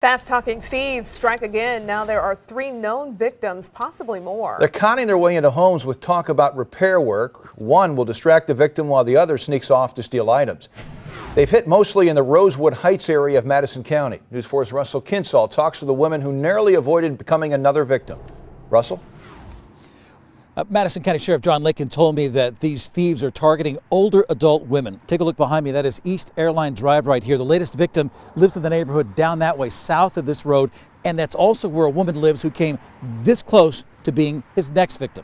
Fast-talking thieves strike again. Now there are 3 known victims, possibly more. They're conning their way into homes with talk about repair work. One will distract the victim while the other sneaks off to steal items. They've hit mostly in the Rosewood Heights area of Madison County. News 4's Russell Kinsall talks with a woman who narrowly avoided becoming another victim. Russell? Madison County Sheriff John Lincoln told me that these thieves are targeting older adult women. Take a look behind me. That is East Airline Drive right here. The latest victim lives in the neighborhood down that way, south of this road. And that's also where a woman lives who came this close to being his next victim.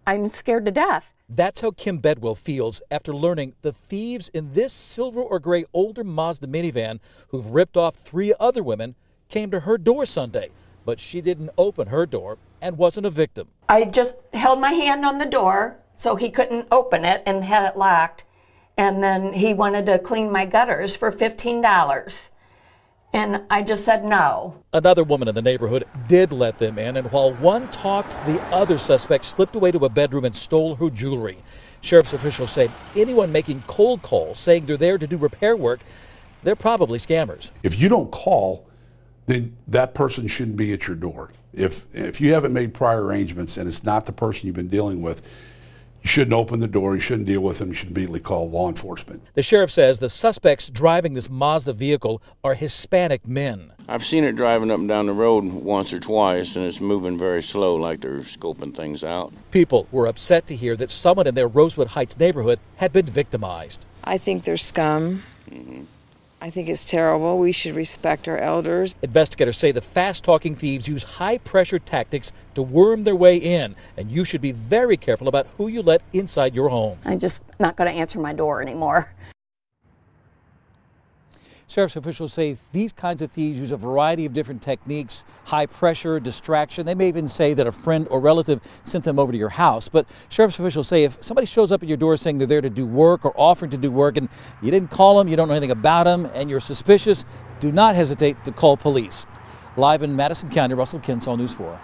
I'm scared to death. That's how Kim Bedwell feels after learning the thieves in this silver or gray older Mazda minivan who've ripped off 3 other women came to her door Sunday, but she didn't open her door and wasn't a victim. I just held my hand on the door so he couldn't open it and had it locked. And then he wanted to clean my gutters for $15. And I just said no. Another woman in the neighborhood did let them in, and while one talked, the other suspect slipped away to a bedroom and stole her jewelry. Sheriff's officials say anyone making cold calls saying they're there to do repair work, they're probably scammers. If you don't call, then that person shouldn't be at your door. If you haven't made prior arrangements and it's not the person you've been dealing with, you shouldn't open the door, you shouldn't deal with them, you should immediately call law enforcement. The sheriff says the suspects driving this Mazda vehicle are Hispanic men. I've seen it driving up and down the road once or twice, and it's moving very slow, like they're scoping things out. People were upset to hear that someone in their Rosewood Heights neighborhood had been victimized. I think they're scum. I think it's terrible. We should respect our elders. Investigators say the fast-talking thieves use high-pressure tactics to worm their way in, and you should be very careful about who you let inside your home. I'm just not going to answer my door anymore. Sheriff's officials say these kinds of thieves use a variety of different techniques, high pressure, distraction. They may even say that a friend or relative sent them over to your house. But sheriff's officials say if somebody shows up at your door saying they're there to do work or offering to do work and you didn't call them, you don't know anything about them, and you're suspicious, do not hesitate to call police. Live in Madison County, Russell Kinsall, News 4.